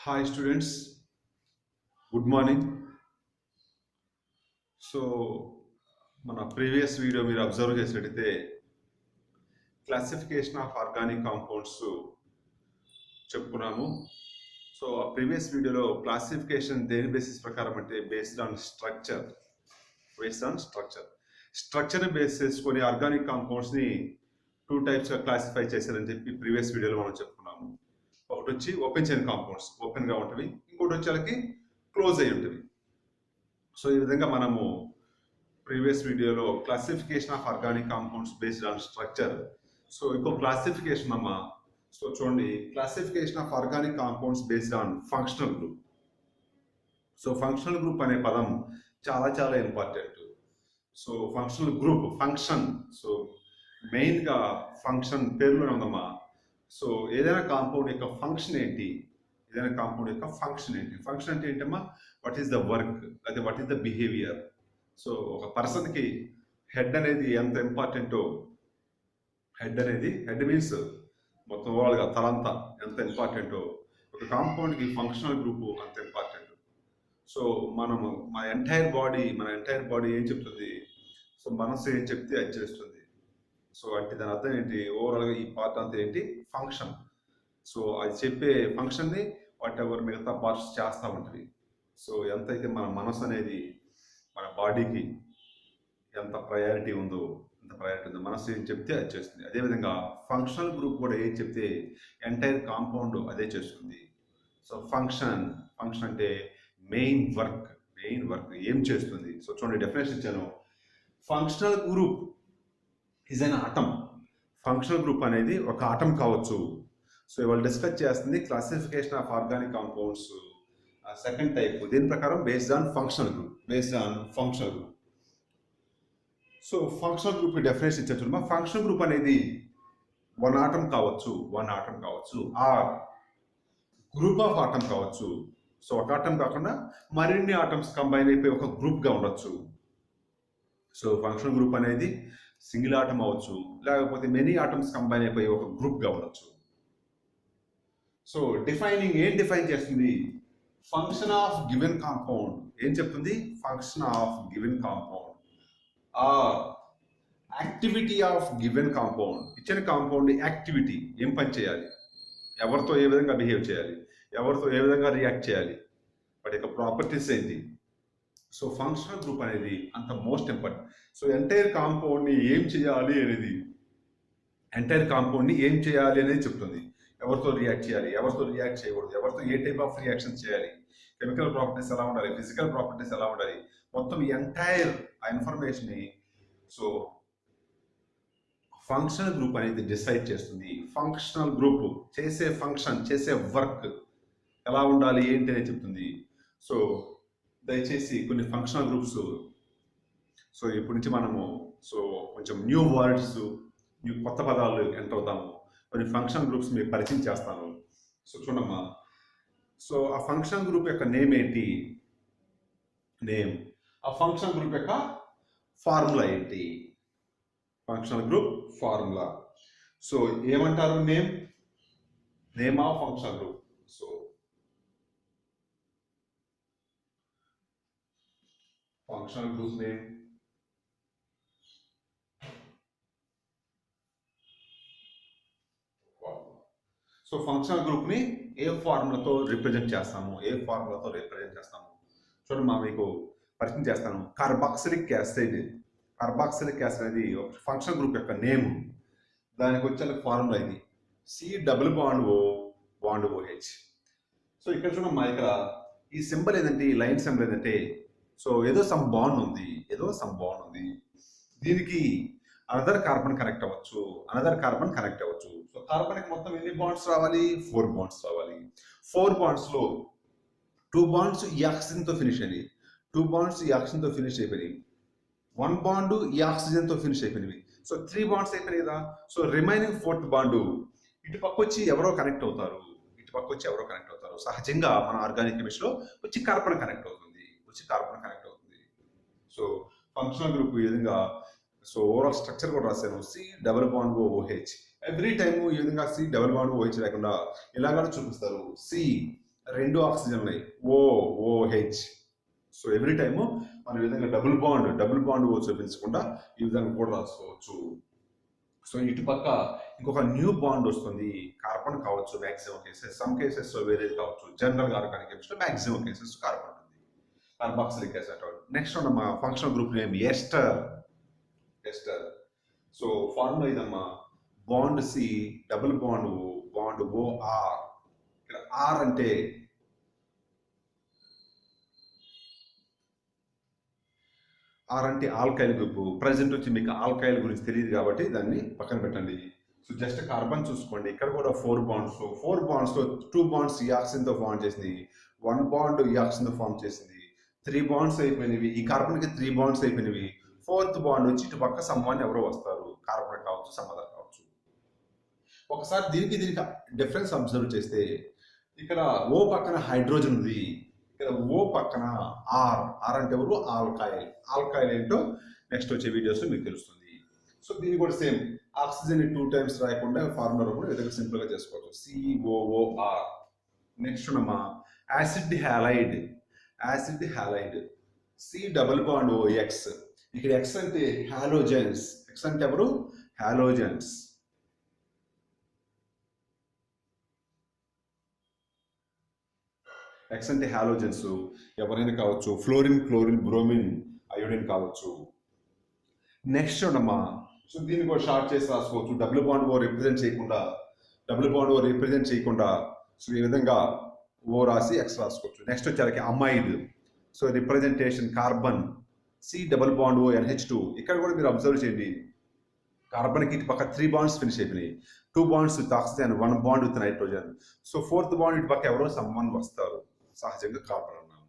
Hi students, good morning. So మన previous video మీరు observe చేసినట్టయితే క్లాసిఫికేషన్ ఆఫ్ ఆర్గానిక్ కాంపౌండ్స్ చెప్పుకున్నాము. సో ఆ ప్రీవియస్ వీడియోలో క్లాసిఫికేషన్ దేని బేసిస్ ప్రకారం అంటే బేస్డ్ ఆన్ స్ట్రక్చర్ బేస్ చేసుకొని ఆర్గానిక్ కాంపౌండ్స్ని టూ టైప్స్గా క్లాసిఫై చేశారని చెప్పి ప్రీవియస్ వీడియోలో మనం చెప్పుకున్నాము. ఒకటి వచ్చి ఓపెన్ చైన్ కాంపౌండ్స్, ఓపెన్గా ఉంటవి, ఇంకోటి వచ్చి వాళ్ళకి క్లోజ్ అయి ఉంటవి. సో ఈ విధంగా మనము ప్రీవియస్ వీడియోలో classification of organic compounds based on structure. So ఇంకో క్లాసిఫికేషన్ అమ్మా. సో చూడండి, classification of organic compounds based on functional group. So functional group అనే పదం చాలా చాలా important. So functional group, function, so మెయిన్గా ఫంక్షన్ పేరులోనే ఉందమ్మా. సో ఏదైనా కాంపౌండ్ యొక్క ఫంక్షన్ ఏంటి, ఫంక్షన్ అంటే ఏంటమ్మా? వాట్ ఈస్ ద వర్క్, అదే what is the behaviour. So ఒక పర్సన్కి హెడ్ అనేది ఎంత ఇంపార్టెంటో, హెడ్ మీన్స్ మొత్తం ఓవరాల్గా తలంతా ఎంత ఇంపార్టెంటో, ఒక కాంపౌండ్కి ఫంక్షనల్ గ్రూపు అంత ఇంపార్టెంట్. సో మనము మన ఎంటైర్ బాడీ ఏం చెప్తుంది? సో మనసు ఏం చెప్తే అది చేస్తుంది. సో అంటే దాని అర్థం ఏంటి? ఓవరాల్గా ఈ పార్ట్ అంతా ఏంటి? ఫంక్షన్. సో అది చెప్పే ఫంక్షన్ని వాట్ ఎవర్ మిగతా పార్ట్స్ చేస్తూ ఉంటుంది. సో ఎంతైతే మన మనసు అనేది మన బాడీకి ఎంత ప్రయారిటీ ఉందో మనసు ఏం చెప్తే అది చేస్తుంది. అదేవిధంగా ఫంక్షనల్ గ్రూప్ కూడా ఏం చెప్తే ఎంటైర్ కాంపౌండ్ అదే చేస్తుంది. సో ఫంక్షన్ అంటే మెయిన్ వర్క్ ఏం చేస్తుంది. సో చూడండి, డెఫినేషన్ ఇచ్చాను. Functional group is an atom. Functional group అనేది ఒక ఆటం కావచ్చు. సో ఇవాళ డిస్కస్ చేస్తుంది classification of organic compounds second type. దీని ప్రకారం based on functional group. So functional group definition ఇచ్చా. ఫంక్షనల్ గ్రూప్ అనేది వన్ ఆటం కావచ్చు, ఆర్ గ్రూప్ ఆఫ్ ఆటం కావచ్చు. సో ఒక ఆటం కాకుండా మరిన్ని ఆటమ్స్ కంబైన్ అయిపోయి ఒక గ్రూప్గా ఉండొచ్చు. సో ఫంక్షనల్ గ్రూప్ అనేది సింగిల్ ఆటం అవ్వచ్చు, లేకపోతే మెనీ ఆటమ్స్ కంబైన్ అయిపోయి ఒక గ్రూప్గా ఉండొచ్చు. సో ఏం డిఫైన్ చేస్తుంది? Function of given compound. ఏం చెప్తుంది? Function of given compound or activity of given compound. ఇచ్చిన కాంపౌండ్ యాక్టివిటీ, ఏం పని చేయాలి, ఎవరితో ఏ విధంగా బిహేవ్ చేయాలి, ఎవరితో ఏ విధంగా రియాక్ట్ చేయాలి, వాటి యొక్క ప్రాపర్టీస్ ఏంటి. సో ఫంక్షనల్ గ్రూప్ అనేది అంత మోస్ట్ ఇంపార్టెంట్. సో ఎంటైర్ కాంపౌండ్ని ఏం చేయాలి అనేది చెప్తుంది. ఎవరితో రియాక్ట్ చేయాలి, ఎవరితో రియాక్ట్ చేయకూడదు, ఎవరితో ఏ టైప్ ఆఫ్ రియాక్షన్ చేయాలి, కెమికల్ ప్రాపర్టీస్ ఎలా ఉండాలి, ఫిజికల్ ప్రాపర్టీస్ ఎలా ఉండాలి, మొత్తం ఎంటైర్ ఆ ఇన్ఫర్మేషన్ని సో ఫంక్షనల్ గ్రూప్ అనేది డిసైడ్ చేస్తుంది. ఫంక్షనల్ గ్రూప్ చేసే వర్క్ ఎలా ఉండాలి ఏంటి అనేది చెప్తుంది. సో దయచేసి కొన్ని ఫంక్షనల్ గ్రూప్స్, సో ఇప్పటి నుంచి మనము సో కొంచెం న్యూ వర్డ్స్, కొత్త పదాలు ఎంటర్ అవుతాము. కొన్ని ఫంక్షన్ గ్రూప్స్ మీకు పరిచయం చేస్తాను. సో చూడమ్మా, సో ఆ ఫంక్షన్ గ్రూప్ యొక్క నేమ్ ఏంటి? ఆ ఫంక్షన్ గ్రూప్ యొక్క ఫార్ములా ఏంటి? Functional group formula. సో ఏమంటారు? Name of function group. So functional group name, so functional గ్రూప్ని ఏ ఫార్ములాతో రిప్రజెంట్ చేస్తాము? చూడండి మీకు పరిచయం చేస్తాను. కార్బాక్సిలిక్ యాసిడ్ అనేది ఫంక్షనల్ గ్రూప్ యొక్క నేమ్. దానికి వచ్చే ఫార్ములా ఇది C++OH. సో ఇక్కడ చూడమ్మా, ఇక్కడ ఈ సింబల్ ఏదంటే, ఈ లైన్ సింబల్ ఏదంటే, సో ఏదో సమ్ బాండ్ ఉంది. దీనికి అనదర్ కార్బన్ కనెక్ట్ అవ్వచ్చు. సో కార్బన్కి మొత్తం ఎన్ని బాండ్స్ రావాలి? 4 బాండ్స్ రావాలి. 4 బాండ్స్లో 2 బాండ్స్ ఈ ఆక్సిజన్తో ఫినిష్ అయినాయి, 2 బాండ్స్ ఈ ఆక్సిజన్తో ఫినిష్ అయిపోయినాయి, 1 బాండ్ ఈ ఆక్సిజన్తో ఫినిష్ అయిపోయినవి. సో 3 బాండ్స్ అయిపోయినాయి కదా. సో రిమైనింగ్ 4th బాండ్ ఇటు పక్క వచ్చి ఎవరో కనెక్ట్ అవుతారు. సహజంగా మన ఆర్గానిక్ కెమిస్ట్రీలో వచ్చి కార్బన్ కనెక్ట్ అవుతుంది. సో ఫంక్షనల్ గ్రూప్ ఈ విధంగా, సో ఓవరాల్ స్ట్రక్చర్ కూడా రాశాను. C++OH. ఎవ్రీ టైమ్ ఈ విధంగా C++OH లేకుండా ఇలాగా చూపిస్తారు. 2 ఆక్సిజన్ ఉన్నాయి, ఓహెచ్. సో ఎవ్రీ టైము మనం ఈ విధంగా డబుల్ బాండ్ ఓ చూపించకుండా ఈ విధంగా కూడా రాసుకోవచ్చు. సో ఇటు పక్క ఇంకొక న్యూ బాండ్ వస్తుంది, కార్బన్ కావచ్చు మ్యాక్సిమం కేసెస్, సమ్ కేసెస్లో వేరేది కావచ్చు. జనరల్ ఆర్గానిక్ కెమిస్ట్రీలో మ్యాక్సిమం కేసెస్ కార్బన్ ఉంది, కార్బాక్సిలిక్ యాసిడ్. నెక్స్ట్ ఉన్న మా functional group name ester. So formula ఇదమ్మా, bond C double bond O R. ఇక్కడ ఆర్ అంటే ఆల్కైల్ గ్రూప్. ప్రజెంట్ వచ్చి మీకు ఆల్కైల్ గురించి తెలియదు కాబట్టి దాన్ని పక్కన పెట్టండి. సో జస్ట్ కార్బన్ చూసుకోండి, ఇక్కడ కూడా 4 బాండ్స్లో 2 బాండ్స్ ఈ ఆక్సిజన్తో ఫామ్ చేసింది, 1 బాండ్ ఈ ఆక్సిజన్తో ఫామ్ చేసింది, 3 బాండ్స్ అయిపోయినవి. ఈ కార్బన్కి 3 బాండ్స్ అయిపోయినవి. 4th బాండ్ వచ్చి ఇటు పక్క సమ్వాన్ ఎవరో వస్తారు, కార్బన్ కావచ్చు సమ్మదర్ కావచ్చు. ఒకసారి దీనికి డిఫరెన్స్ అబ్జర్వ్ చేస్తే ఇక్కడ ఓ పక్కన హైడ్రోజన్ ఉంది, ఇక్కడ ఓ పక్కన ఆర్ అంటే ఎవరు, ఆల్కైల్ ఏంటో నెక్స్ట్ వచ్చే వీడియోస్లో మీకు తెలుస్తుంది. సో దీన్ని కూడా సేమ్, ఆక్సిజన్ 2 టైమ్స్ రాయకుండా ఫార్ములా కూడా విధంగా సింపుల్గా చేసుకోవచ్చు, COOR. నెక్స్ట్ ఉన్నమా యాసిడ్ హ్యాలైడ్, C≡OX. ఇక్కడ X అంటే హాలోజన్స్, X అంటే ఎవరు, హాలోజన్స్. X అంటే హాలోజన్స్, ఎవరైనా కావచ్చు, ఫ్లోరిన్, క్లోరిన్, బ్రోమిన్, అయోడిన్ కావచ్చు. నెక్స్ట్ ఉండమ్మా, సో దీన్ని కూడా షార్ట్ చేసి రాసుకోవచ్చు, డబుల్ బాండ్ ఓ రిప్రజెంట్ చేయకుండా సో ఈ విధంగా ఓ రాసి X రాసుకోవచ్చు. నెక్స్ట్ వచ్చేసరికి amide. So representation carbon, C≡ONH2. ఇక్కడ కూడా మీరు అబ్జర్వ్ చేయండి, కార్బన్కి ఇటు పక్క 3 బాండ్స్ ఫినిష్ అయిపోయినాయి, 2 bonds with oxygen, 1 bond with nitrogen. So 4th bond ఇటు పక్క ఎవరో సమ్వన్ వస్తారు, సహజంగా కార్బన్ అన్నాము.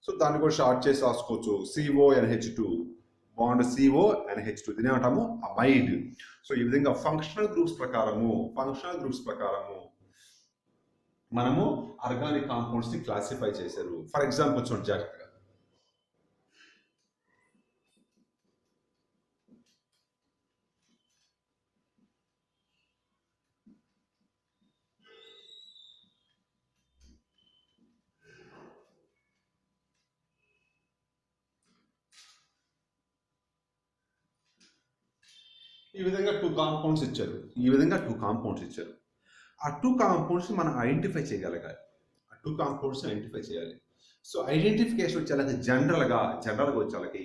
సో దాన్ని కూడా షార్ట్ చేసి రాసుకోవచ్చు, CONH2, బాండ్ CONH2. దీని ఏమంటాము, అమైడ్. సో ఈ విధంగా ఫంక్షనల్ గ్రూప్స్ ప్రకారము మనము ఆర్గానిక్ కాంపౌండ్స్ ని క్లాసిఫై చేశారు. ఫర్ ఎగ్జాంపుల్ చూడండి జాగ్రత్తగా, ఈ విధంగా 2 కాంపౌండ్స్ ఇచ్చారు, ఆ 2 కాంపౌండ్స్ మనం ఐడెంటిఫై చేయగలగాలి, చేయాలి. సో ఐడెంటిఫికేషన్ వచ్చేలాగా జనరల్గా వచ్చేలాకి,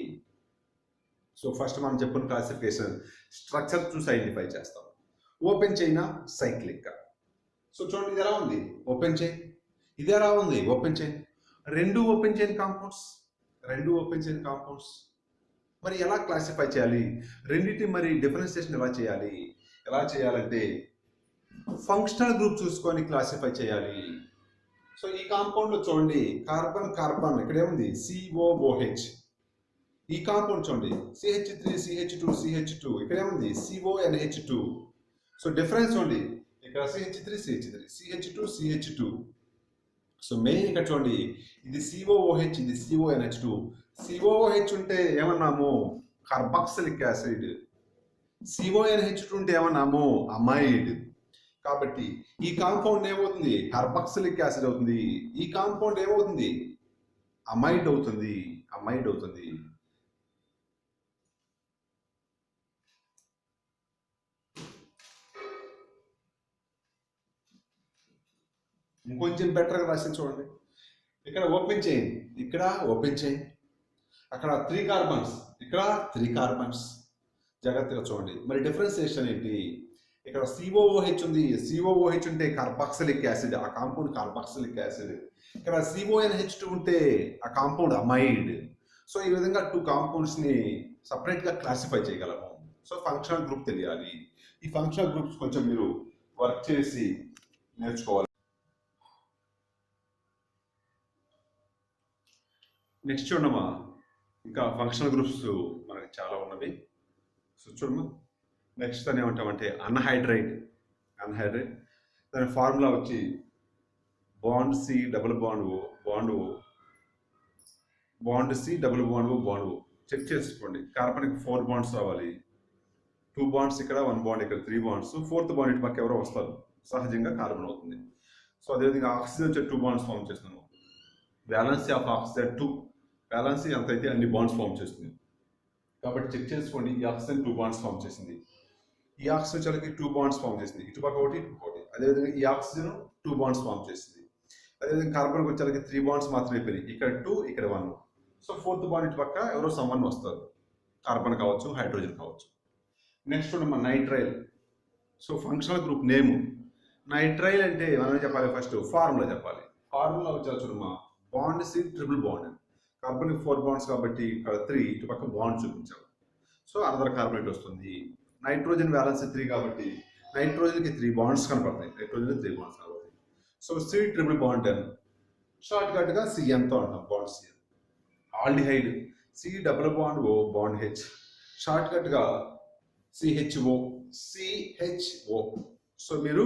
సో ఫస్ట్ మనం చెప్పిన క్లాసిఫికేషన్ స్ట్రక్చర్ చూసి ఐడెంటిఫై చేస్తాం. Open China, cyclic. సో చూడండి ఇది ఎలా ఉంది, ఓపెన్ చైన్. ఇది ఎలా ఉంది, ఓపెన్ చైన్. రెండు ఓపెన్ చైన్ కాంపౌండ్స్. మరి ఎలా క్లాసిఫై చేయాలి, రెండింటి మరి డిఫరెన్సియేషన్ ఎలా చేయాలంటే ఫంక్షనల్ గ్రూప్ చూసుకొని క్లాసిఫై చేయాలి. సో ఈ కాంపౌండ్ లో చూడండి, కార్బన్ ఇక్కడ ఏముంది, COOH. ఈ కాంపౌండ్ చూడండి, CH3CH2 ఇక్కడ ఏముంది, CONH2. సో డిఫరెన్స్ చూడండి, ఇక్కడ CH2. సో మెయిన్ ఇక్కడ చూడండి, ఇది COOH, ఇది CONH2. COOH ఉంటే ఏమన్నాము, కార్బాక్సిలిక్ యాసిడ్. CONH2 ఉంటే ఏమన్నాము, అమైడ్. కాబట్టి ఈ కాంపౌండ్ ఏమవుతుంది, కార్బాక్సిలిక్ యాసిడ్ అవుతుంది. ఈ కాంపౌండ్ ఏమవుతుంది, అమైడ్ అవుతుంది. ఇంకొంచెం బెటర్గా రాసి చూడండి, ఇక్కడ ఓపెన్ చైన్, అక్కడ 3 కార్బన్స్, ఇక్కడ 3 కార్బన్స్. జాగ్రత్తగా చూడండి. మరి డిఫరెన్సియేషన్ ఏంటి, ఇక్కడ COOH ఉంది, COOH ఉంటే కార్బాక్సిలిక్ యాసిడ్, ఆ కాంపౌండ్ కార్బాక్సిలిక్ యాసిడ్. ఇక్కడ CONH2 ఉంటే ఆ కాంపౌండ్ అమైడ్. సో ఈ విధంగా 2 కాంపౌండ్స్ని సపరేట్గా క్లాసిఫై చేయగలము. సో ఫంక్షనల్ గ్రూప్ తెలియాలి. ఈ ఫంక్షనల్ గ్రూప్స్ కొంచెం మీరు వర్క్ చేసి నేర్చుకోవాలి. నెక్స్ట్ చూడమ్మా, ఇంకా ఫంక్షనల్ గ్రూప్స్ మనకి చాలా ఉన్నవి. సో చూడమ్మా, నెక్స్ట్ దాన్ని ఏమంటామంటే అన్హైడ్రైడ్. దాని ఫార్ములా వచ్చి బాండ్ C≡OH. చెక్ చేసుకోండి, కార్బన్కి 4 బాండ్స్ రావాలి, 2 బాండ్స్ ఇక్కడ, 1 బాండ్ ఇక్కడ, 3 బాండ్స్. 4th బాండ్ ఇటు పక్క ఎవరో వస్తారు, సహజంగా కార్బన్ అవుతుంది. సో అదేవిధంగా ఆక్సిజన్ వచ్చే 2 బాండ్స్ ఫామ్ చేస్తున్నాము. బ్యాలెన్సీ ఆఫ్ ఆక్సిజన్ 2, బ్యాలెన్సీ ఎంత అయితే అన్ని బాండ్స్ ఫామ్ చేస్తుంది. కాబట్టి చెక్ చేసుకోండి, ఈ ఆక్సిజన్ 2 బాండ్స్ ఫామ్ చేసింది, ఈ ఆక్సిజన్ వచ్చేసరికి 2 బాండ్స్ ఫామ్ చేసింది, ఇటుపక్క ఒకటి ఇటుపక్క ఒకటి. అదేవిధంగా ఈ ఆక్సిజన్ 2 బాండ్స్ ఫామ్ చేసింది. అదేవిధంగా కార్బన్కి వచ్చేసరికి 3 బాండ్స్ మాత్రమే అయిపోయినాయి, ఇక్కడ 2 ఇక్కడ 1. సో 4th బాండ్ ఇటు పక్క ఎవరో సమ్మన్ వస్తారు, కార్బన్ కావచ్చు హైడ్రోజన్ కావచ్చు. నెక్స్ట్ మన నైట్రైల్. సో ఫంక్షనల్ గ్రూప్ నేము నైట్రైల్ అంటే మనం ఏం చెప్పాలి, ఫస్ట్ ఫార్ములా చెప్పాలి. ఫార్ములా వచ్చేసి చూడమ్మా, బాండ్ సి ట్రిపుల్ బాండ్. కార్బన్కి 4 బాండ్స్ కాబట్టి ఇక్కడ 3 ఇటు పక్క బాండ్ చూపించాలి. సో అనదర్ కార్బనేట్ వస్తుంది. నైట్రోజన్ బ్యాలెన్స్ 3 కాబట్టి నైట్రోజన్కి 3 బాండ్స్ కనపడతాయి, నైట్రోజన్ 3 బాండ్స్ కనపడతాయి. సో సి ట్రిపుల్ బాండ్ 10, షార్ట్ కట్గా సిఎన్తో అంటాం, bond C N. Aldehyde C double bond O bond H, షార్ట్ కట్గా సిహెచ్ఓ, సిహెచ్ఓ. సో మీరు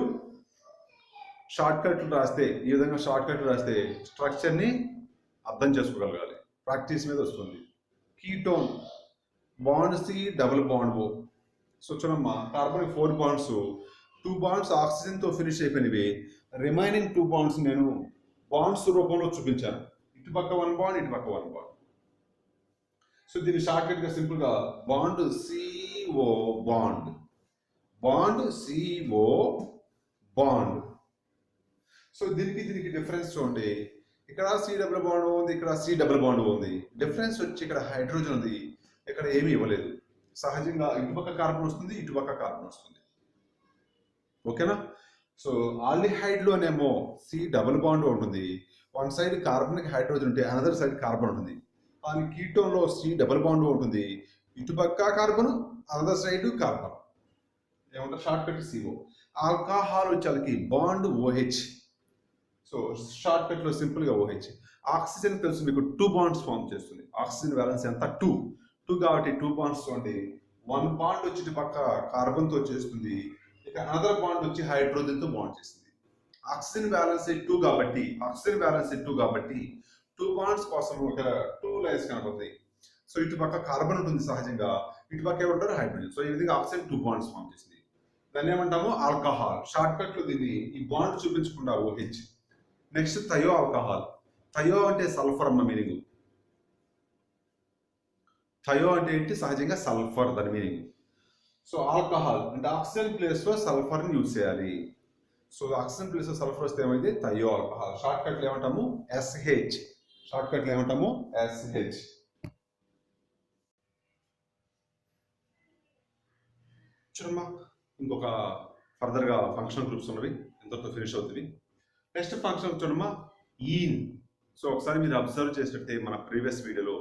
షార్ట్ కట్లు రాస్తే, ఈ విధంగా షార్ట్ కట్లు రాస్తే స్ట్రక్చర్ని అర్థం చేసుకోగలగాలి, ప్రాక్టీస్ మీద వస్తుంది. Ketone bond C double bond O. So చూడమ్మా, కార్బన్ 4 బాండ్స్, 2 బాండ్స్ ఆక్సిజన్తో ఫినిష్ అయిపోయినవి, రిమైనింగ్ 2 బాండ్స్ నేను బాండ్స్ రూపంలో చూపించాను, ఇటుపక్క 1 బాండ్ ఇటుపక్క 1 బాండ్. సో దీన్ని షార్ట్ కట్గా సింపుల్గా bond CO bond, bond CO bond. So దీనికి డిఫరెన్స్ చూడండి, ఇక్కడ సి డబుల్ బాండ్ ఉంది, ఇక్కడ సి డబుల్ బాండ్ ఉంది. డిఫరెన్స్ వచ్చి ఇక్కడ హైడ్రోజన్ ఉంది, ఇక్కడ ఏమీ ఇవ్వలేదు. సహజంగా ఇటుపక్క కార్బన్ వస్తుంది, ఇటుపక్క కార్బన్ వస్తుంది. ఓకేనా? సో ఆల్డిహైడ్లోనేమో సి డబుల్ బాండ్ ఉంటుంది, వన్ సైడ్ కార్బన్కి హైడ్రోజన్ ఉంటే అనదర్ సైడ్ కార్బన్ ఉంటుంది. కానీ కీటోన్లో సి డబుల్ బాండ్ ఉంటుంది, ఇటుపక్క కార్బన్ అనదర్ సైడ్ కార్బన్. ఏమంటారు షార్ట్ కట్ సిఓ. ఆల్కహాల్ వచ్చేకి బాండ్ ఓహెచ్. సో షార్ట్ కట్లో సింపుల్గా ఓహెచ్. ఆక్సిజన్ తెలుసు మీకు, 2 బాండ్స్ ఫామ్ చేస్తుంది. ఆక్సిజన్ బ్యాలెన్స్ ఎంత 2 కాబట్టి 2 బాండ్స్ చూడండి, 1 బాండ్ వచ్చి ఇటు పక్క కార్బన్తో చేస్తుంది, ఇక అనదర్ బాండ్ వచ్చి హైడ్రోజన్తో బాండ్ చేస్తుంది. ఆక్సిజన్ బ్యాలెన్స్ 2 కాబట్టి 2 బాండ్స్ కోసం ఒక 2 లైన్స్ కనబడతాయి. సో ఇటు పక్క కార్బన్ ఉంటుంది సహజంగా, ఇటు పక్క ఏమంటారు హైడ్రోజన్. సో ఈ విధంగా ఆక్సిజన్ 2 బాండ్స్ ఫామ్ చేసింది. దాన్ని ఏమంటాము ఆల్కహాల్. షార్ట్ కట్లో దీన్ని ఈ బాండ్ చూపించకుండా OH. Next thio alcohol. Thio అంటే సల్ఫర్ అన్న మీనింగ్. థయో అంటే ఏంటి, సహజంగా సల్ఫర్ దాని మీనింగ్. సో ఆల్కహాల్ అంటే ఆక్సిజన్ ప్లేస్లో సల్ఫర్ని యూజ్ చేయాలి. సో ఆక్సిజన్ ప్లేస్లో సల్ఫర్ వస్తే ఏమైంది, థయో ఆల్కహాల్. షార్ట్ కట్లు ఏమంటాము ఎస్హెచ్. చూడమ్మా, ఇంకొక ఫర్దర్గా ఫంక్షనల్ గ్రూప్స్ ఉన్నవి, ఎంతతో ఫినిష్ అవుతుంది. నెక్స్ట్ ఫంక్షన్ చూడమ్మా, ఈన్. సో ఒకసారి మీరు అబ్జర్వ్ చేసినట్టే మన ప్రీవియస్ వీడియోలో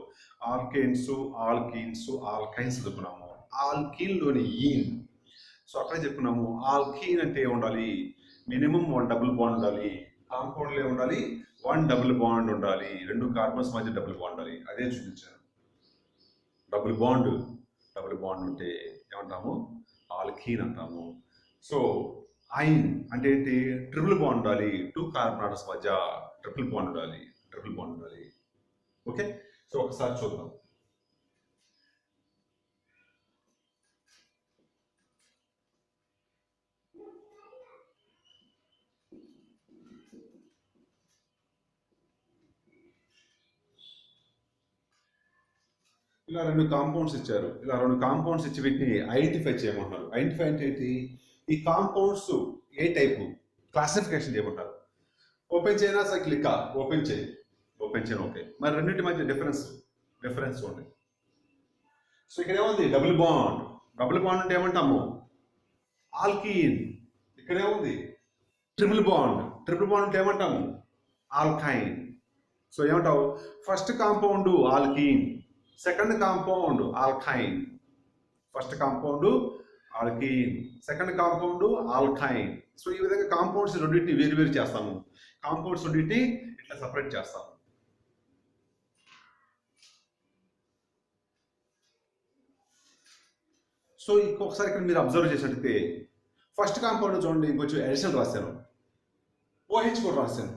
ఆల్కేన్స్, ఆల్కీన్స్, ఆల్కైన్స్ చెప్పుకున్నాము. ఆల్కీన్లోని ఈన్. సో అక్కడే చెప్పుకున్నాము, ఆల్కీన్ అంటే ఉండాలి మినిమం 1 డబుల్ బాండ్ ఉండాలి, కాంపౌండ్లో ఉండాలి 1 డబుల్ బాండ్ ఉండాలి, 2 కార్బన్స్ మధ్య డబుల్ బాండ్ ఉండాలి. అదే చూపించాను. డబుల్ బాండ్ ఉంటే ఏమంటాము, ఆల్కీన్ అంటాము. సో ఐన్ అంటే ఏంటి, ట్రిపుల్ బాండ్ ఉండాలి, 2 కార్బన్ ఆటమ్స్ మధ్య ట్రిపుల్ బాండ్ ఉండాలి. ఓకే, సో ఒకసారి చూద్దాం. ఇలా 2 కాంపౌండ్స్ ఇచ్చారు, ఇచ్చి వీటిని ఐడెంటిఫై చేయమంటున్నారు. ఐడెంటిఫై అంటే ఏంటి, ఈ కాంపౌండ్స్ ఏ టైపు క్లాసిఫికేషన్ చేయమంటారు. ఓపెన్ చేయనా సైక్లికా, ఓపెన్ చేయను. ఓకే, మరి రెండింటి మధ్య డిఫరెన్స్ ఉంది. సో ఇక్కడ ఏముంది, డబుల్ బాండ్ అంటే ఏమంటాము ఆల్కీన్. ఇక్కడ ఏముంది ట్రిపుల్ బాండ్ అంటే ఏమంటాము ఆల్కైన్. సో ఏమంటావు, first compound alkyne, second compound ఆల్కైన్. First compound alkyne, second compound ఆల్కైన్. So ఈ విధంగా కాంపౌండ్స్ రెండింటిని వేరు చేస్తాము. కాంపౌండ్స్ రెండింటిని ఇట్లా సపరేట్ చేస్తాము. సో ఇంకొకసారి ఇక్కడ మీరు అబ్జర్వ్ చేసినట్టయితే ఫస్ట్ కాంపౌండ్ చూడండి, ఇంకొంచెం ఎడిషన్ రాశాను, ఓహెచ్ కూడా రాశాను.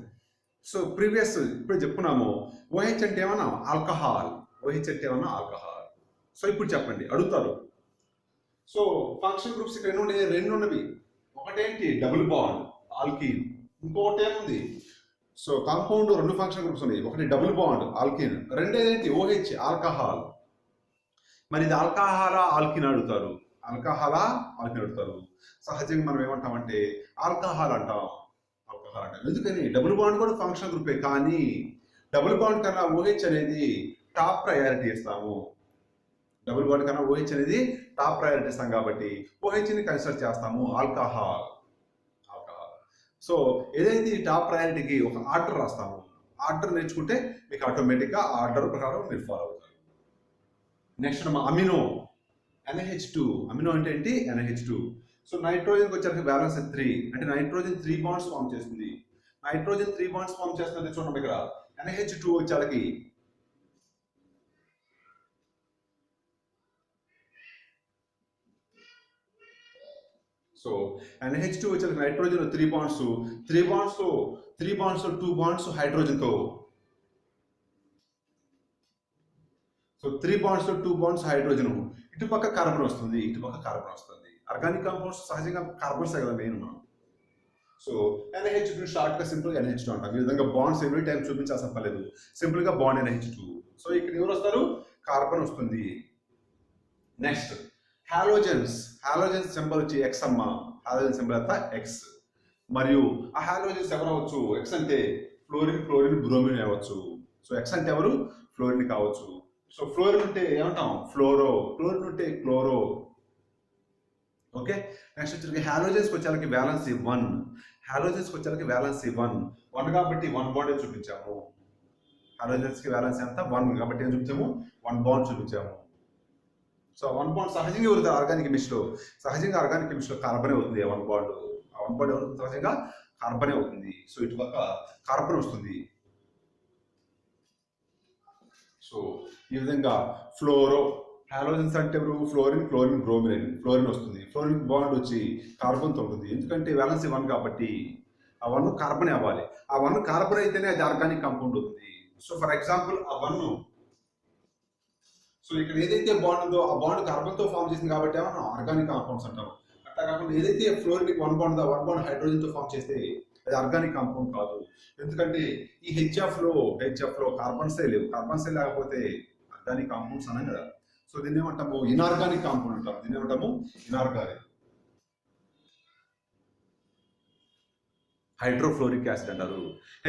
సో ప్రీవియస్ ఇప్పుడు చెప్పుకున్నాము, ఓహెచ్ అంటే ఏమన్నా ఆల్కహాల్. సో ఇప్పుడు చెప్పండి, అడుగుతారు. సో ఫంక్షన్ గ్రూప్స్ ఇక్కడ రెండు ఉన్నవి. ఒకటేంటి డబుల్ బాండ్ ఆల్కీన్, ఇంకోటి ఏముంది, సో కాంపౌండ్ రెండు ఫంక్షన్ గ్రూప్స్ ఉన్నాయి. ఒకటి డబుల్ బాండ్ ఆల్కిన్, రెండేదేంటి ఓహెచ్ ఆల్కహాల్. మరి ఇది ఆల్కహాలా ఆల్కిన్ అడుగుతారు, ఆల్కహాలా ఆల్కిన్ అడుగుతారు. సహజంగా మనం ఏమంటామంటే ఆల్కహాల్ అంటాం, ఆల్కహాల్ అంటాం. ఎందుకని డబుల్ బాండ్ కూడా ఫంక్షన్ గ్రూపే, కానీ డబుల్ బాండ్ కన్నా ఓహెచ్ అనేది టాప్ ప్రయారిటీ ఇస్తాము. డబుల్ బాండ్ కన్నా ఓహెచ్ అనేది టాప్ ప్రయారిటీ ఇస్తాం కాబట్టి ఓహెచ్ని కన్సిడర్ చేస్తాము ఆల్కహాల్. సో ఏదైతే టాప్ ప్రయారిటీకి ఒక ఆర్డర్ రాస్తాము, ఆర్డర్ నేర్చుకుంటే మీకు ఆటోమేటిక్గా ఆర్డర్ ప్రకారం మీరు ఫాలో అవుతారు. Next amino NH2. అమినో అంటే ఏంటి? NH2. సో నైట్రోజన్కి వచ్చేసరికి బ్యాలెన్స్ 3, అంటే నైట్రోజన్ 3 బాండ్స్ ఫామ్ చేస్తుంది. నైట్రోజన్ 3 బాండ్స్ ఫామ్ చేస్తుంది చూడండి ఇక్కడ. NH2 వచ్చేసరికి సో NH2 వచ్చేసరికి నైట్రోజన్ 3 బాండ్స్, 2 బాండ్స్ హైడ్రోజన్తో. సో 3 బాండ్స్ 2 బాండ్స్ హైడ్రోజన్, ఇటుపక్క కార్బన్ వస్తుంది, ఇటుపక్క కార్బన్ వస్తుంది. ఆర్గానిక్ కాంపౌండ్స్ సహజంగా కార్బన్స్ కదా మెయిన్ మనం. సో NH2 షార్ట్గా సింపుల్గా NH2 అంటాం. ఈ విధంగా బాండ్స్ ఎవ్రీ టైం చూపించాల్సిన పర్లేదు, సింపుల్గా బాండ్ NH2. సో ఇక్కడ ఎవరు వస్తారు? కార్బన్ వస్తుంది. Next halogens. హాలోజన్స్ సింబల్ వచ్చి X అమ్మ, హాలోజన్ సింబల్ అంతా X. మరియు ఆ హాలోజన్స్ ఎవరు అవ్వచ్చు? X అంటే ఫ్లోరిన్, బ్రోమిన్ అవ్వచ్చు. సో X అంటే ఎవరు? ఫ్లోరిన్ కావచ్చు. సో ఫ్లోరిన్ ఉంటే ఏమంటాం? ఫ్లోరిన్ ఉంటే క్లోరో. ఓకే. నెక్స్ట్ వచ్చి హాలోజన్స్కి వచ్చేసరికి వ్యాలెన్సీ 1. హాలోజన్స్కి వచ్చేసరికి వ్యాలెన్సీ 1 కాబట్టి 1 బాండ్ చూపించాము. హాలోజన్స్కి వ్యాలెన్సీ అంతా 1 కాబట్టి ఏం చూపించాము? 1 బాండ్ చూపించాము. సో 1 బాండ్ సహజంగా అవుతుంది ఆర్గానిక్ కెమిస్ట్రీలో. సహజంగా ఆర్గానిక్ కెమిస్ట్రీలో కార్బనే అవుతుంది 1 బాండ్. ఆ 1 బాండ్ ఎవరు? సహజంగా కార్బనే అవుతుంది. సో ఇటుపక్క కార్బన్ వస్తుంది. సో ఈ విధంగా ఫ్లోరో. హాలోజన్స్ అంటే ఎవరు? ఫ్లోరిన్, బ్రోమిన్ వస్తుంది. ఫ్లోరిన్ బాండ్ వచ్చి కార్బన్తో ఉంటుంది, ఎందుకంటే వ్యాలెన్సీ 1 కాబట్టి ఆ 1 కార్బన్ అవ్వాలి. ఆ 1 కార్బన్ అయితేనే అది ఆర్గానిక్ కాంపౌండ్ అవుతుంది. సో ఫర్ ఎగ్జాంపుల్ ఆ 1, సో ఇక్కడ ఏదైతే బాండ్ ఉందో ఆ బాండ్ కార్బన్తో ఫామ్ చేసింది కాబట్టి ఏమన్నా ఆర్గానిక్ కాంపౌండ్స్ అంటాం. అట్లా కాకుండా ఏదైతే ఫ్లోరిన్ 1 బాండ్ ఉందో 1 బాండ్ హైడ్రోజన్తో ఫామ్ చేస్తే అది ఆర్గానిక్ కాంపౌండ్ కాదు. ఎందుకంటే ఈ హెచ్ఎఫ్లో కార్బన్సే లేకపోతే ఆర్గానిక్ కాంపౌండ్స్ అన్నాం కదా. సో దీన్ని ఏమంటాము? ఇన్ఆర్గానిక్ కాంపౌండ్ అంటాం. దీన్ని ఏమంటాము? ఇన్ఆర్గానిక్. హైడ్రోఫ్లోరిక్ యాసిడ్ అంటారు.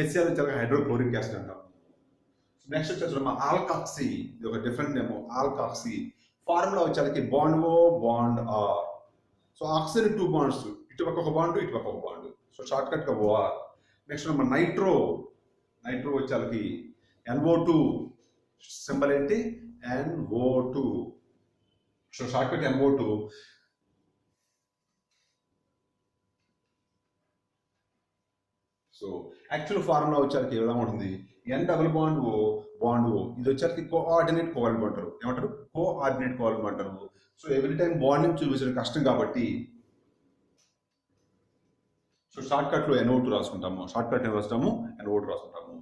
HCl వచ్చాక హైడ్రోక్లోరిక్ యాసిడ్ అంటాం. నెక్స్ట్ వచ్చేసి ఆల్కాక్సీ, ఇది ఒక డిఫరెంట్ నేమ్. ఆల్కాక్సీ ఫార్ములా వచ్చేసరికి bond O bond R. So oxygen 2 bonds, ఇటుపక్క ఒక బాండ్, ఇటుపక్క ఒక బాండ్. సో షార్ట్ కట్గా OR. నెక్స్ట్ నైట్రో వచ్చేసరికి NO2 సింబల్ ఏంటి? NO2. So short cut NO2. So actual formula వచ్చేసరికి ఏ విధంగా ఉంటుంది? N double bond O bond O. ఇది వచ్చేసరికి కోఆర్డినేట్ కోవాలెంట్ అంటారు. ఏమంటారు? కోఆర్డినేట్ కోవాలెంట్ అంటారు. సో ఎవ్రీ టైం బాండింగ్ చూపించడం కష్టం కాబట్టి సో షార్ట్ కట్లో NO2 రాసుకుంటాము. NO2 రాసుకుంటాము.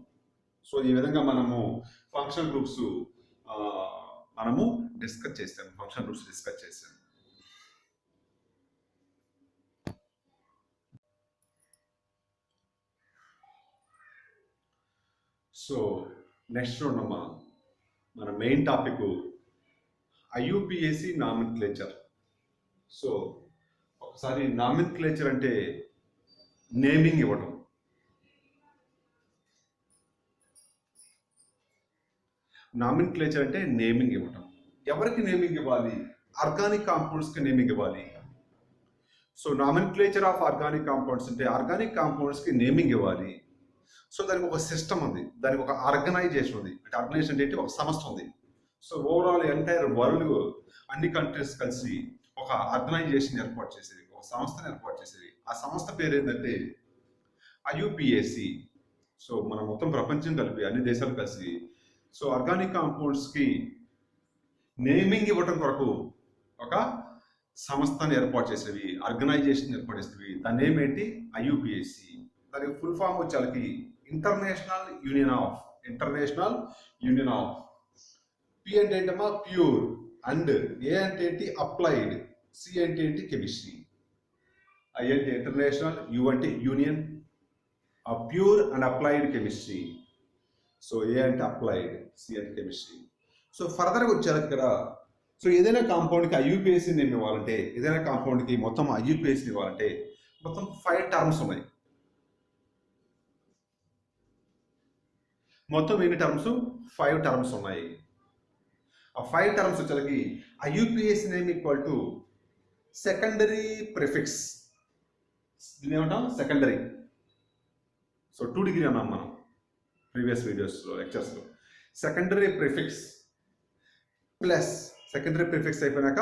సో ఈ విధంగా మనము ఫంక్షన్ గ్రూప్స్ మనము డిస్కస్ చేసాము. సో నెక్స్ట్ ఉన్నమా మన main topic IUPAC nomenclature. So ఒకసారి నామిన్క్లేచర్ అంటే నేమింగ్ ఇవ్వడం. ఎవరికి నేమింగ్ ఇవ్వాలి? ఆర్గానిక్ కాంపౌండ్స్కి నేమింగ్ ఇవ్వాలి. So nomenclature of organic compounds అంటే ఆర్గానిక్ కాంపౌండ్స్కి నేమింగ్ ఇవ్వాలి. సో దానికి ఒక సిస్టమ్ ఉంది, దానికి ఒక ఆర్గనైజేషన్ ఉంది. అంటే ఆర్గనైజేషన్ అంటే ఒక సంస్థ ఉంది. సో ఓవరాల్ ఎంటైర్ వరల్డ్ అన్ని కంట్రీస్ కలిసి ఒక ఆర్గనైజేషన్ ఏర్పాటు చేసేది, ఒక సంస్థను ఏర్పాటు చేసేది. ఆ సంస్థ పేరు ఏంటంటే IUPAC. సో మన మొత్తం ప్రపంచం కలిపి అన్ని దేశాలు కలిసి సో ఆర్గానిక్ కాంపౌండ్స్కి నేమింగ్ ఇవ్వటం కొరకు ఒక సంస్థను ఏర్పాటు చేసేవి, ఆర్గనైజేషన్ ఏర్పాటు చేసేవి. దాని నేమ్ ఏంటి? IUPAC. దానికి ఫుల్ ఫామ్ వచ్చేసరికి ఇంటర్నేషనల్ యూనియన్ ఆఫ్. P అంటే ఏంటమ్మా? ప్యూర్. అండ్ A అంటే ఏంటి? అప్లైడ్. C అంటే ఏంటి? కెమిస్ట్రీ. I అంటే ఇంటర్నేషనల్, U అంటే union, pure and applied chemistry. So A అంటే అప్లైడ్, సి అంటే కెమిస్ట్రీ. సో ఫర్దర్గా వచ్చారు ఇక్కడ. సో ఏదైనా కాంపౌండ్కి ఐయుపిఎస్సి నేమ్ ఇవ్వాలంటే, ఏదైనా కాంపౌండ్కి మొత్తం ఐయుపిఎస్సి ఇవ్వాలంటే మొత్తం 5 టర్మ్స్ ఉన్నాయి. మొత్తం ఎన్ని టర్మ్స్? 5 టర్మ్స్ ఉన్నాయి. ఆ 5 టర్మ్స్ వచ్చేసరికి ఐయుపిఎస్సి name equal to secondary prefix. దీన్ని ఏమంటాం? సెకండరీ. సో 2 డిగ్రీ అన్నాం మనం ప్రీవియస్ వీడియోస్లో, లెక్చర్స్లో. Secondary prefix plus secondary prefix అయిపోయినాక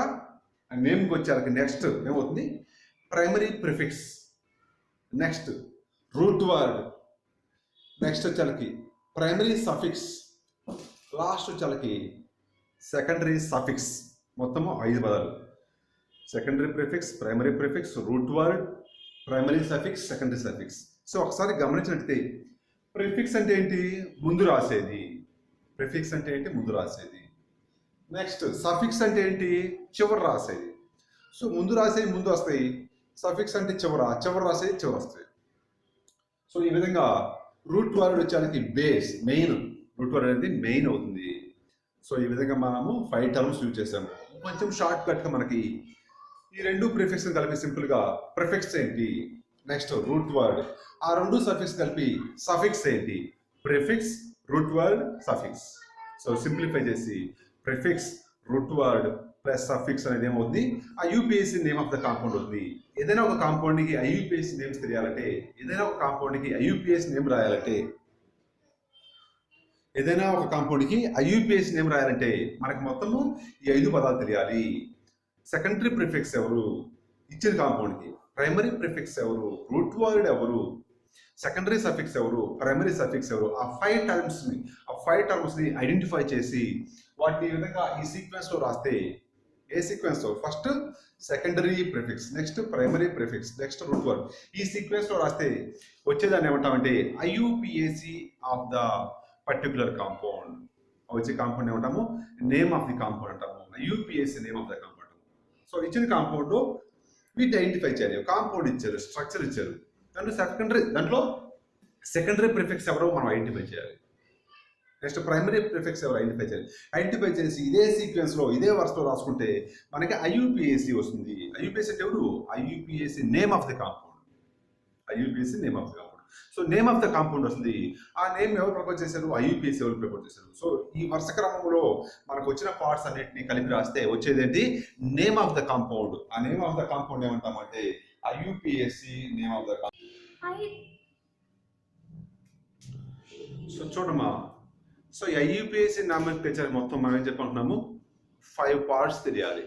నేమ్కి వచ్చేసరికి నెక్స్ట్ ఏమవుతుంది? Primary prefix, next root word, next వచ్చేసరికి ప్రైమరీ సఫిక్స్, లాస్ట్ వచ్చేసరికి సెకండరీ సఫిక్స్. మొత్తము 5 పదాలు. Secondary prefix, primary prefix, root word, primary suffix, secondary suffix. So ఒకసారి గమనించినట్లయితే ప్రిఫిక్స్ అంటే ఏంటి? ముందు రాసేది. ప్రిఫిక్స్ అంటే ఏంటి? ముందు రాసేది. నెక్స్ట్ సఫిక్స్ అంటే ఏంటి? చివరి రాసేది. సో ముందు రాసేది ముందు వస్తాయి, సఫిక్స్ అంటే చివరి రాసేది చివరి వస్తాయి. సో ఈ విధంగా రూట్ వర్డ్ వచ్చేసరికి బేస్, మెయిన్. రూట్ వర్డ్ అనేది మెయిన్ అవుతుంది. సో ఈ విధంగా మనము 5 టర్మ్స్ యూజ్ చేసాము. కొంచెం షార్ట్ కట్గా మనకి ఈ 2 ప్రిఫిక్స్ కలిపి సింపుల్గా ప్రిఫిక్స్ ఏంటి, నెక్స్ట్ రూట్ వర్డ్, ఆ 2 సఫిక్స్ కలిపి సఫిక్స్ ఏంటి, prefix, root word, suffix. So simplify చేసి prefix, root word plus suffix అనేది ఏమవుతుంది? IUPAC name of the compound అవుతుంది. ఏదైనా ఒక కాంపౌండ్కి ఐయుపిఎస్సి నేమ్స్ తెలియాలంటే, ఏదైనా ఒక కాంపౌండ్కి ఐయుపిఎస్సి నేమ్ రాయాలంటే, ఏదైనా ఒక కాంపౌండ్కి ఐయుపిఎస్సి నేమ్ రాయాలంటే మనకి మొత్తము ఈ 5 పదాలు తెలియాలి. సెకండరీ ప్రిఫిక్స్ ఎవరు ఇచ్చిన కాంపౌండ్కి, ప్రైమరీ ప్రిఫిక్స్ ఎవరు, రూట్ వర్డ్ ఎవరు, సెకండరీ సఫిక్స్ ఎవరు, ప్రైమరీ సఫిక్స్ ఎవరు, ఆ 5 టర్మ్స్ని ఐడెంటిఫై చేసి వాటిని ఈ విధంగా ఈ సీక్వెన్స్లో రాస్తే, ఏ సీక్వెన్స్లో? First secondary prefix, next primary prefix, next root word. ఈ సీక్వెన్స్లో రాస్తే వచ్చేదాన్ని ఏమంటామంటే IUPAC of the particular compound. వచ్చే కాంపౌండ్ ఏమంటాము? నేమ్ ఆఫ్ ది కాంపౌండ్ అంటాము. IUPAC name of the compound. So ఇచ్చిన కాంపౌండ్ వీటిని ఐడెంటిఫై చేయాలి. కాంపౌండ్ ఇచ్చారు, స్ట్రక్చర్ ఇచ్చారు, దాంట్లో సెకండరీ ప్రిఫిక్స్ ఎవరో మనం ఐడెంటిఫై చేయాలి. నెక్స్ట్ ప్రైమరీ ప్రిఫిక్స్ ఎవరు ఐడెంటిఫై చేయాలి. ఐడెంటిఫై చేసి ఇదే సీక్వెన్స్లో ఇదే వరుసలో రాసుకుంటే మనకి ఐయుపిఎస్సి వస్తుంది. ఐయుపిఎస్సి అంటే ఎవరు? ఐయుపిఎస్సి name of the compound. ఐయుపిఎస్సి name of the compound. So name of the compound వస్తుంది. ఆ నేమ్ ఎవరు ప్రపోజ్ చేశారు? ఐయుపిఎస్సి ఎవరు ప్రపోజ్ చేశారు. సో ఈ వరుస క్రమంలో మనకు వచ్చిన పార్ట్స్ అన్నిటిని కలిపి రాస్తే వచ్చేది ఏంటి? Name of the compound. ఆ నేమ్ ఆఫ్ ద కాంపౌండ్ ఏమంటామంటే ఐయుపిఎస్సి name of the compound. So చూడమ్మా, సో ఈ ఐయుపిఎస్సి నామెన్క్లేచర్ మొత్తం మనం ఏం చెప్పుకుంటున్నాము? 5 పార్ట్స్ తెలియాలి.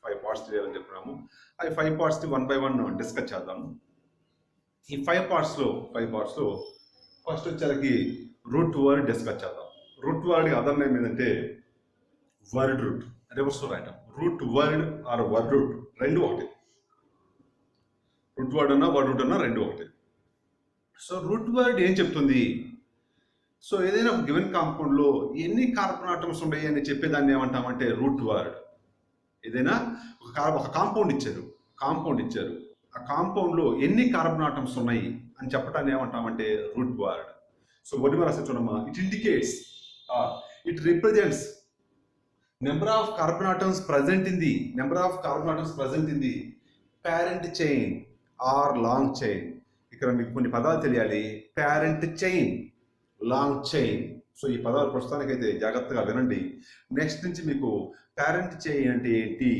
5 పార్ట్స్ తెలియాలని చెప్తున్నాము. అవి 5 పార్ట్స్ని 1 by 1 డిస్కస్ చేద్దాము. ఈ 5 పార్ట్స్లో ఫస్ట్ వచ్చేసరికి రూట్ వర్డ్ డిస్కస్ చేద్దాం. రూట్ వర్డ్ అదర్ నేమ్ ఏంటంటే వర్డ్ రూట్. రివర్స్లో రాయటం. Root word or word route రెండు ఒకటి. రూట్ వర్డ్ అన్నా వర్డ్ రూట్ అన్నా రెండు ఒకటి. సో రూట్ వర్డ్ ఏం చెప్తుంది? సో ఏదైనా ఒక గివెన్ కాంపౌండ్లో ఎన్ని కార్బన్ ఆటమ్స్ ఉన్నాయి అని చెప్పేదాన్ని ఏమంటామంటే రూట్ వర్డ్. ఏదైనా ఒక కాంపౌండ్ ఇచ్చారు, ఆ కాంపౌండ్లో ఎన్ని కార్బన్ ఆటమ్స్ ఉన్నాయి అని చెప్పడాన్ని ఏమంటామంటే రూట్ వర్డ్. సో ఒకటి మీద రాసి చూడమ్మా, it indicates, it represents number of carbon atoms present in the parent chain are long chain. ఇక్కడ మీకు కొన్ని పదాలు తెలియాలి. Parent chain, long chain. So ఈ పదాలు ప్రస్తుతానికైతే జాగ్రత్తగా వినండి. నెక్స్ట్ నుంచి మీకు పేరెంట్ చైన్ అంటే ఏంటి,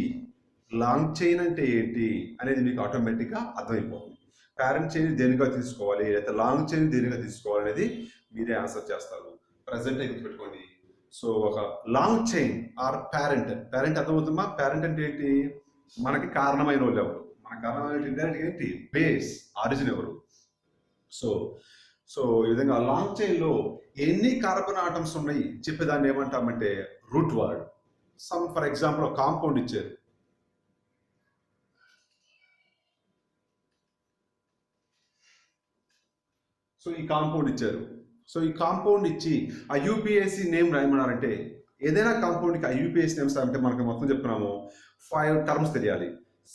లాంగ్ చైన్ అంటే ఏంటి అనేది మీకు ఆటోమేటిక్గా అర్థమైపోతుంది. పేరెంట్ చైన్ దేనిగా తీసుకోవాలి, లేదా లాంగ్ చైన్ దేనిగా తీసుకోవాలి అనేది మీరే ఆన్సర్ చేస్తారు. ప్రజెంట్ అయితే గుర్తుపెట్టుకోండి. సో ఒక లాంగ్ చైన్ ఆర్ పేరెంట్ అర్థమవుతుందా? పేరెంట్ అంటే ఏంటి? మనకి కారణమైన వాళ్ళు ఎవరు, మన కారణమైన ఏంటి? బేస్, ఆరిజిన్ ఎవరు. సో ఈ విధంగా లాంగ్ చైన్లో ఎన్ని కార్బన్ ఆటమ్స్ ఉన్నాయి చెప్పేదాన్ని ఏమంటామంటే root word. For example compound ఇచ్చారు. సో ఈ కాంపౌండ్ ఇచ్చి ఐయుపిఎస్సి నేమ్ రాయమన్నారంటే, ఏదైనా కాంపౌండ్కి ఐయుపిఎస్సి నేమ్స్ అంటే మనకి మొత్తం చెప్తున్నాము 5 టర్మ్స్ తెలియాలి.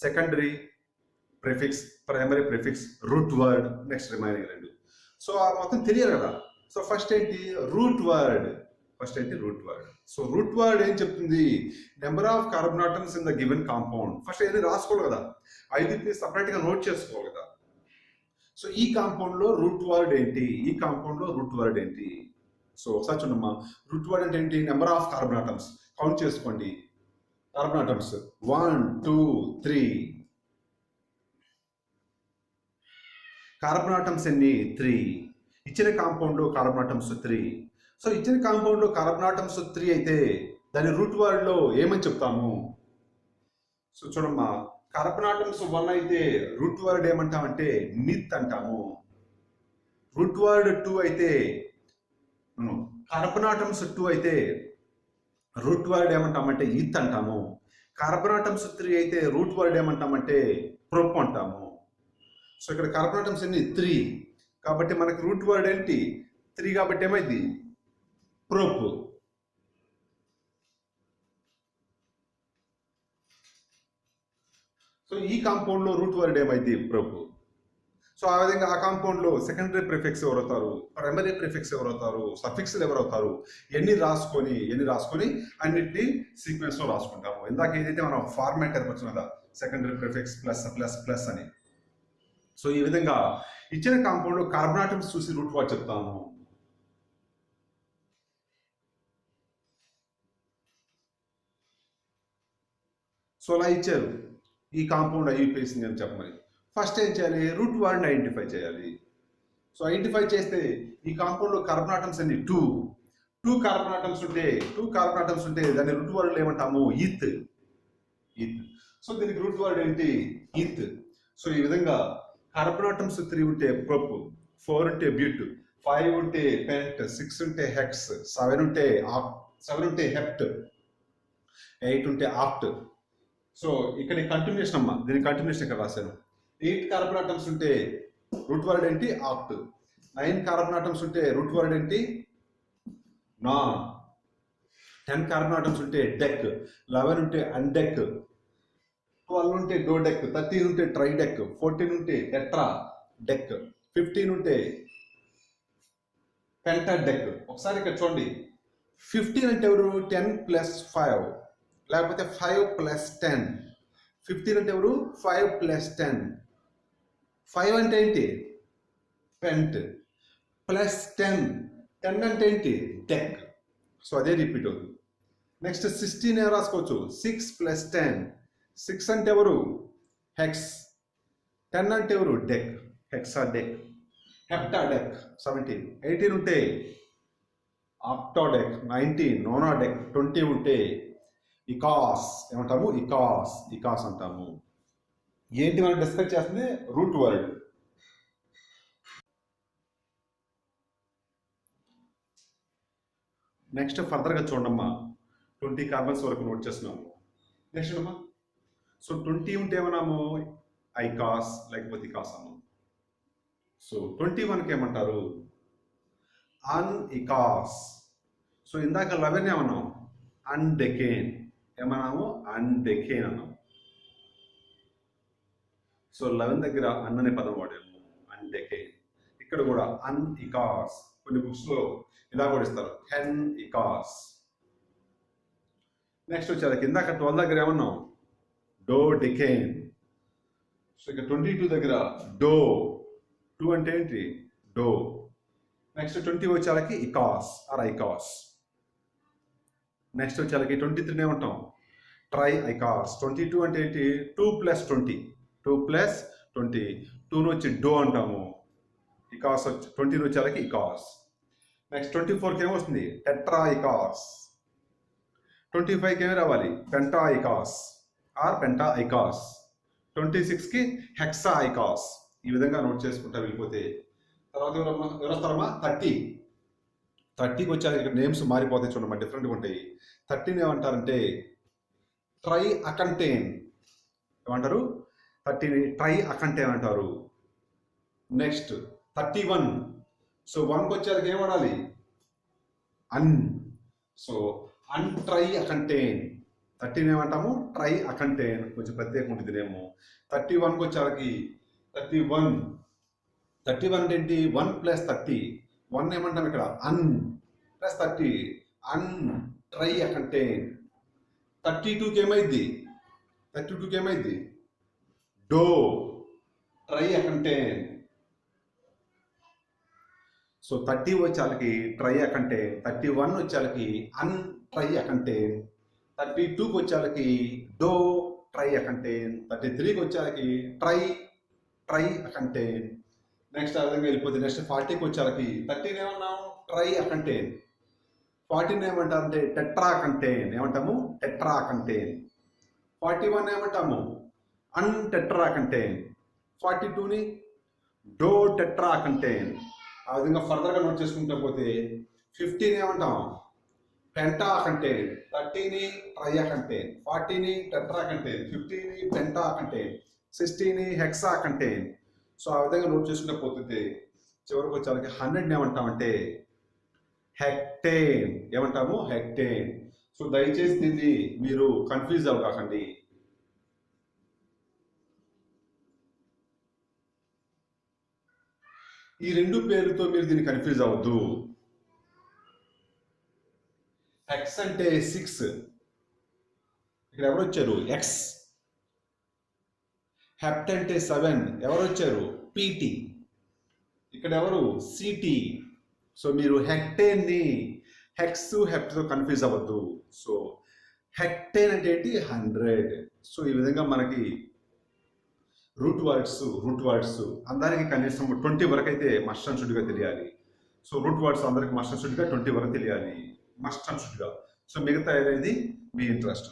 Secondary prefix, primary prefix, root word, next remaining 2. So ఆ మొత్తం తెలియాలి కదా. సో ఫస్ట్ ఏంటి root word. So root word ఏం చెప్తుంది, number of carbon atoms in the given compound. First ఏది రాసుకోవాలి కదా, 5 సపరేట్గా నోట్ చేసుకోవాలి కదా. సో ఈ కాంపౌండ్లో రూట్ వర్డ్ ఏంటి, సో ఒకసారి చూడమ్మా. రూట్ వర్డ్ అంటే ఏంటి, number of carbon atoms. Count చేసుకోండి కార్బన్ ఆటమ్స్, 1 2 3. కార్బన్ ఆటమ్స్ ఎన్ని, 3. ఇచ్చిన కాంపౌండ్లో కార్బన్ ఆటమ్స్ 3. సో ఇచ్చిన కాంపౌండ్లో కార్బన్ ఆటమ్స్ 3 అయితే దాని రూట్ వర్డ్లో ఏమని చెప్తాము. సో చూడమ్మా, కార్బన్ ఆటమ్స్ 1 అయితే రూట్ వర్డ్ ఏమంటామంటే మిత్ అంటాము. రూట్ వర్డ్ 2 అయితే, కార్బన్ ఆటమ్స్ 2 అయితే రూట్ వర్డ్ ఏమంటామంటే ఇత్ అంటాము. కార్బన్ ఆటమ్స్ 3 అయితే రూట్ వర్డ్ ఏమంటామంటే ప్రొప్ అంటాము. సో ఇక్కడ కార్బన్ ఆటమ్స్ ఎన్ని, 3. కాబట్టి మనకి రూట్ వర్డ్ ఏంటి, 3. కాబట్టి ఏమైంది ప్రొప్. సో ఈ కాంపౌండ్లో రూట్ వర్డ్ ఏమైంది ప్రొప్. సో ఆ విధంగా ఆ కాంపౌండ్లో సెకండరీ ప్రిఫిక్స్ ఎవరవుతారు, ప్రైమరీ ప్రిఫిక్స్ ఎవరవుతారు, సఫిక్స్లు ఎవరవుతారు, ఎన్ని రాసుకొని అన్నిటినీ సీక్వెన్స్లో రాసుకుంటాము. ఇందాక ఏదైతే మనం ఫార్మాట్ ఏర్పరచున్నాం కదా, secondary prefix plus plus plus అని. సో ఈ విధంగా ఇచ్చిన కాంపౌండ్లో కార్బన్ ఆటమ్స్ చూసి రూట్ వర్డ్ చెప్తాము. సో అలా ఇచ్చారు, ఈ కాంపౌండ్ ఐయుపిఏసి అని చెప్పమని. ఫస్ట్ ఏం చేయాలి, రూట్ వర్డ్ని ఐడెంటిఫై చేయాలి. సో ఐడెంటిఫై చేస్తే ఈ కాంపౌండ్లో కార్బన్ ఆటమ్స్ అన్ని 2 కార్బన్ ఆటమ్స్ ఉంటే దాని రూట్ వర్డ్ ఏమంటాము, ఇత్. సో దీనికి రూట్ వర్డ్ ఏంటి, ఇత్. సో ఈ విధంగా కార్బన్ ఆటమ్స్ 3 ఉంటే ప్రొప్, 4 ఉంటే బ్యూట్, 5 ఉంటే పెంట్, 6 ఉంటే హెక్స్, 7 ఉంటే హెప్ట్, 8 ఉంటే ఆక్ట్. సో ఇక్కడ కంటిన్యూషన్ అమ్మా, దీని కంటిన్యూషన్ ఇక్కడ రాశాను. 8 కార్బన్ ఆటమ్స్ ఉంటే రూట్ వర్డ్ ఏంటి, ఆక్ట్. 9 కార్బన్ ఆటమ్స్ ఉంటే రూట్ వర్డ్ ఏంటి, నాన్. 10 కార్బన్ ఆటమ్స్ ఉంటే డెక్, 11 ఉంటే అన్డెక్, 12 ఉంటే డోడెక్, 13 ఉంటే ట్రైడెక్, 14 ఉంటే టెట్రా డెక్, 15 ఉంటే పెంటాడెక్. ఒకసారి ఇక్కడ చూడండి, 15 అంటే ఎవరు, 10 + 5, లేకపోతే 5 + 10. 15 అంటే ఎవరు, 5 + 10. 5 అంటే ఏంటి, పెంట్, ప్లస్ 10 అంటే ఏంటి, డెక్. సో అదే రిపీట్ అవుతుంది. నెక్స్ట్ 16 ఏం రాసుకోవచ్చు, 6 + 10. 6 అంటే ఎవరు, హెక్స్. 10 అంటే ఎవరు, డెక్, హెక్సా డెక్, హెప్టాడెక్. 17. 18 ఉంటే ఆక్టాడెక్, 19 నోనాడెక్, 20 ఉంటే ఇకాస్ ఏమంటాము, ఇకాస్ అంటాము. ఏంటి మనం డిస్కస్ చేస్తుంది, రూట్ వర్డ్. నెక్స్ట్ ఫర్దర్గా చూడమ్మా, 20 కార్బన్స్ వరకు నోట్ చేస్తున్నాము. నెక్స్ట్ అమ్మా, సో 20 ఉంటే ఏమన్నాము, ఐకాస్ లేకపోతే ఇకాస్ అన్నాము. సో 21కి ఏమంటారు, అన్ఇకాస్. సో ఇందాక 11 ఏమన్నాం, అన్డెకేన్. ఏమన్నాము, అన్డెకేన్ అన్నాము. సో 11 దగ్గర అన్ అనే పదం వాడాము, అన్డెకేన్. ఇక్కడ కూడా అన్ఇకాస్. కొన్ని బుక్స్లో ఇలా కూడా ఇస్తారు, హెన్ఇకాస్. నెక్స్ట్ వచ్చేది ఇందాక 12 దగ్గర ఏమన్నాం, డోడెకేన్. సో ఇక 22 దగ్గర డో. 2 అంటే ఏంటి, డో. నెక్స్ట్ 20 వచ్చేళ్ళకి ఇకాస్ ఆర్ ఐకాస్. నెక్స్ట్ వచ్చేళ్ళకి 23 ఏమంటాం, ట్రై ఐకాస్. 22 అంటే ఏంటి, 2 + 20. 2 + 20. 2 వచ్చి డో అంటాము. ఇకాస్ వచ్చి 20 వచ్చేళ్ళకి ఇకాస్. నెక్స్ట్ 24కి ఏమొస్తుంది, టెట్రా ఇకాస్. 25కి ఏమి రావాలి, పెంటా ఐకాస్ ఆర్ పెంటా ఐకాస్. 26కి హెక్సా ఐకాస్. ఈ విధంగా నోట్ చేసుకుంటా వెళ్ళిపోతే తర్వాత ఎవరు వస్తారమ్మా, 30కి వచ్చాక ఇక్కడ నేమ్స్ మారిపోతాయి చూడమ్మా, డిఫరెంట్గా ఉంటాయి. 30 ఏమంటారంటే ట్రై అకంటేన్. ఏమంటారు, 30 ట్రై అకంటేన్ అంటారు. నెక్స్ట్ 31. సో 1కి వచ్చేకి ఏం వాడాలి, అన్. సో అన్ ట్రై అకంటేన్. 13 ఏమంటాము, ట్రై అకంటేన్. కొంచెం ప్రత్యేకం ఉంటుంది నేమో. 31కి వచ్చేకి 31 31 అంటే ఏంటి? 1 ప్లస్ 30. 1 ఏమంటాం ఇక్కడ? Un plus 30. Un triacontane. 32కి ఏమైంది? 32కి ఏమైంది? Do triacontane. So 30 వచ్చేళ్ళకి ట్రై అ కంటైన్, 31 వచ్చేళ్ళకి అన్ ట్రై అ కంటైన్, 32కి వచ్చేళ్ళకి డో ట్రై అ కంటైన్, 33కి వచ్చేళ్ళకి ట్రై అ కంటైన్. నెక్స్ట్ ఆ విధంగా వెళ్ళిపోతుంది. నెక్స్ట్ 40కి వచ్చేళ్ళకి 13 ఏమన్నాం? Triacontane. 14 ఏమంటారు అంటే టెట్రా కంటైన్. ఏమంటాము? Tetracontane. 41 ఏమంటాము? Un tetracontane. 42ని డో టెట్రా కంటైన్. ఆ విధంగా ఫర్దర్గా నోట్ చేసుకుంటూ పోతే 15 ఏమంటాం? Pentacontane. 30ని ట్రై అ కంటైన్. 40ని టెట్రా కంటైన్. 50ని పెంటా కంటైన్. 60ని హెక్సా కంటైన్. సో ఆ విధంగా నోట్ చేసుకుంటూ పోతుంది. చివరికి వచ్చేసరికి 100ని ఏమంటామంటే హెక్టేన్. ఏమంటాము? హెక్టేన్. సో దయచేసి దీన్ని మీరు కన్ఫ్యూజ్ అవ్వకండి. ఈ రెండు పేర్లతో మీరు దీన్ని కన్ఫ్యూజ్ అవ్వద్దు. ఎక్స్ అంటే 6. ఇక్కడ ఎవరు వచ్చారు? ఎక్స్. హెప్ట్ అంటే 7. ఎవరు వచ్చారు? పీటీ. ఇక్కడ ఎవరు? సిటీ. సో మీరు హెక్టేన్ని హెక్స్ హెప్ట్తో కన్ఫ్యూజ్ అవ్వద్దు. సో హెక్టేన్ అంటే ఏంటి? 100. సో ఈ విధంగా మనకి రూట్ వర్డ్స్ అందరికి కనీసం 20 వరకు అయితే మస్ట్ అండ్ షుడ్గా తెలియాలి. సో రూట్ వర్డ్స్ అందరికి మస్ట్ అండ్ షుడ్గా 20 వరకు తెలియాలి, మస్ట్ అండ్ షుడ్గా. సో మిగతా అనేది మీ ఇంట్రెస్ట్.